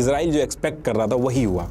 Israel जो expect कर रहा था वही हुआ।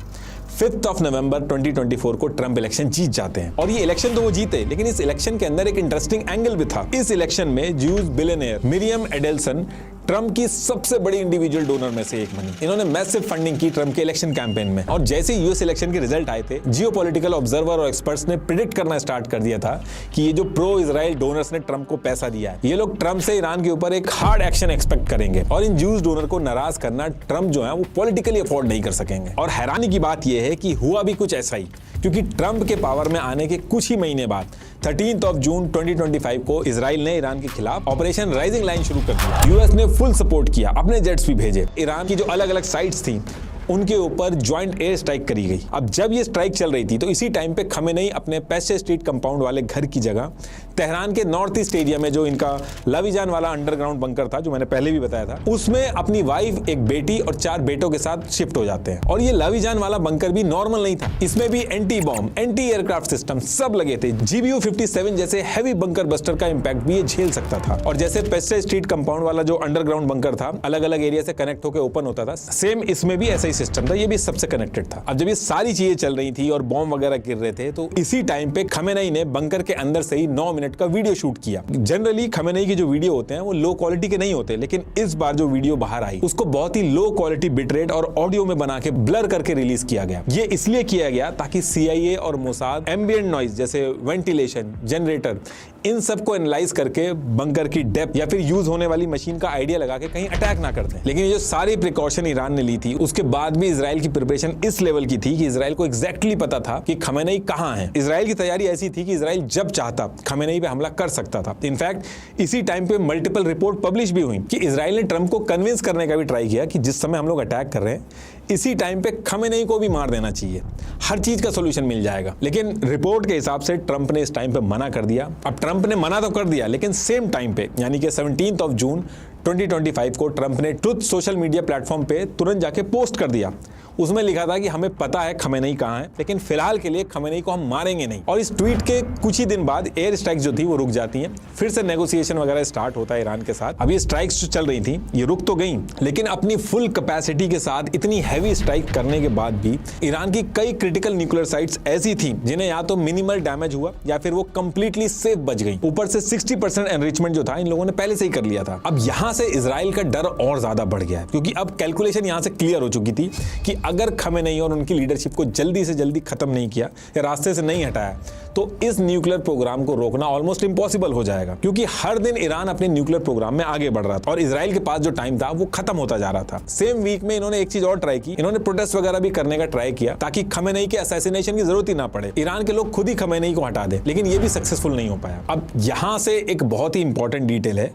5 नवंबर 2024 को ट्रंप इलेक्शन जीत जाते हैं और ये इलेक्शन तो वो जीते, लेकिन इस इलेक्शन के अंदर एक इंटरेस्टिंग एंगल भी था। इस इलेक्शन में Jews billionaire Miriam Edelson Trump की सबसे बड़ी इंडिविजुअल डोनर में से एक बनी। इन्होंने मैसिव फंडिंग की ट्रंप के इलेक्शन कैंपेन में, और जैसे यूएस इलेक्शन के रिजल्ट आए थे, जियोपॉलिटिकल ऑब्जर्वर और एक्सपर्ट्स ने प्रिडिक्ट करना स्टार्ट कर दिया था कि ये जो प्रो इजराइल डोनर्स ने ट्रंप को पैसा दिया है, ये लोग ट्रंप से ईरान के ऊपर एक हार्ड एक्शन एक्सपेक्ट करेंगे और इन ज्यूज डोनर को नाराज करना ट्रंप जो है वो पॉलिटिकली अफोर्ड नहीं कर सकेंगे। और हैरानी की बात यह है कि हुआ भी कुछ ऐसा ही, क्योंकि ट्रंप के पावर में आने के कुछ ही महीने बाद 13 जून 2025 को इजराइल ने ईरान के खिलाफ ऑपरेशन राइजिंग लाइन शुरू कर दिया। यूएस ने फुल सपोर्ट किया, अपने जेट्स भी भेजे, ईरान की जो अलग अलग साइट्स थी उनके ऊपर ज्वाइंट एयर स्ट्राइक करी गई। अब जब ये स्ट्राइक चल रही थी तो इसी टाइम पे खमेनेई अपने पैसे स्ट्रीट कंपाउंड वाले घर की जगह तेहरान के नॉर्थ ईस्ट एरिया में जो इनका लवीजान वाला अंडरग्राउंड बंकर था, जो मैंने पहले भी बताया था, उसमें अपनी वाइफ, एक बेटी और 4 बेटों के साथ शिफ्ट हो जाते हैं। और ये लवीजान वाला बंकर भी नॉर्मल नहीं था, इसमें भी anti bomb, anti aircraft system सब लगे थे। GBU-57 जैसे हैवी बंकर बस्टर का इंपैक्ट भी ये झेल सकता था। और जैसे पेस्टे स्ट्रीट कंपाउंड वाला जो अंडरग्राउंड बंकर था, अलग अलग एरिया से कनेक्ट होकर ओपन होता था, सेम इसमें भी ऐसा ही सिस्टम था, ये भी सबसे कनेक्टेड था। अब जब ये सारी चीजें चल रही थी और बॉम्ब वगैरह गिर रहे थे, तो इसी टाइम पे खमेनेई ने बंकर के अंदर से ही 9 मिनट का वीडियो शूट किया। जनरली खमेनेई के जो वीडियो होते हैं वो लो क्वालिटी के नहीं होते, लेकिन इस बार जो वीडियो बाहर आई उसको बहुत ही लो क्वालिटी बिटरेट और ऑडियो में बना के ब्लर करके रिलीज किया गया। ये इसलिए किया गया ताकि CIA और मोसाद एम्बिएंट नॉइज जैसे वेंटिलेशन, जनरेटर, इन सब को एनालाइज करके बंकर की डेप्थ या फिर यूज होने वाली मशीन का आइडिया लगा के कहीं अटैक ना कर दें। लेकिन ये जो सारी प्रिकॉशन ईरान ने ली थी, उसके बाद भी इजराइल की प्रिपरेशन इस लेवल की थी कि इजराइल को एग्जैक्टली पता था कि खमेनेई कहां है। इजराइल की तैयारी ऐसी थी कि इजराइल जब चाहता खमेनेई पे हमला कर सकता था। इनफैक्ट इसी टाइम पे मल्टीपल रिपोर्ट पब्लिश भी हुई कि इजराइल ने ट्रंप को कन्विंस करने का भी ट्राई किया कि जिस समय हम लोग अटैक कर रहे हैं, इसी टाइम पे खमेनेई को भी मार देना चाहिए, हर चीज का सॉल्यूशन मिल जाएगा। लेकिन रिपोर्ट के हिसाब से ट्रंप ने इस टाइम पे मना कर दिया। अब ट्रंप ने मना तो कर दिया, लेकिन सेम टाइम पे यानी कि 17 जून 2025 को ट्रंप ने ट्रुथ सोशल मीडिया प्लेटफॉर्म पे तुरंत जाके पोस्ट कर दिया। उसमें लिखा था कि हमें पता है खमेनेई कहां है, लेकिन फिलहाल के लिए खमेनेई को हम मारेंगे नहीं। और इस ट्वीट के कुछ ही दिन बाद एयर स्ट्राइक्स जो थी वो रुक जाती हैं, फिर से नेगोशिएशन वगैरह स्टार्ट होता है ईरान के साथ। अब ये स्ट्राइक्स जो चल रही थी ये रुक तो गई, लेकिन अपनी फुल कैपेसिटी के साथ इतनी हैवी स्ट्राइक करने के बाद भी ईरान की कई क्रिटिकल न्यूक्लियर साइट्स ऐसी थी जिन्हें या तो मिनिमल डैमेज हुआ या फिर वो कंप्लीटली सेफ बच गई। ऊपर से 60% एनरिचमेंट जो था इन लोगों ने पहले से ही कर लिया था। अब यहां से इजराइल का डर और ज्यादा बढ़ गया है, क्योंकि अब कैलकुलेशन यहां से क्लियर हो चुकी थी कि अगर खमेनेई और उनकी लीडरशिप को जल्दी से जल्दी खत्म नहीं किया या रास्ते से नहीं हटाया, तो इस न्यूक्लियर प्रोग्राम को रोकना ऑलमोस्ट इंपॉसिबल हो जाएगा। क्योंकि हर दिन ईरान अपने न्यूक्लियर प्रोग्राम में आगे बढ़ रहा था और इजराइल के पास जो टाइम था वो खत्म होता जा रहा था। सेम वीक में इन्होंने एक चीज और ट्राई की, इन्होंने प्रोटेस्ट वगैरह भी करने का ट्राई किया ताकि खमेनेई के असैसिनेशन की जरूरत ही ना पड़े, ईरान के लोग खुद ही खमेनेई को हटा दे, लेकिन ये भी सक्सेसफुल नहीं हो पाया। अब यहां से एक बहुत ही इंपॉर्टेंट डिटेल है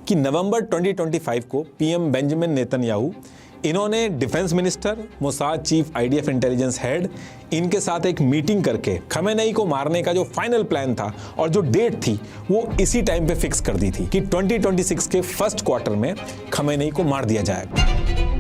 कि नवंबर 2025 को पीएम बेंजामिन नेतन्याहू, इन्होंने defence minister, Mossad chief IDF intelligence head, इनके साथ एक मीटिंग करके खमेनेई को मारने का जो फाइनल प्लान था और जो डेट थी वो इसी टाइम पे फिक्स कर दी थी कि 2026 के फर्स्ट क्वार्टर में खमेनेई को मार दिया जाएगा।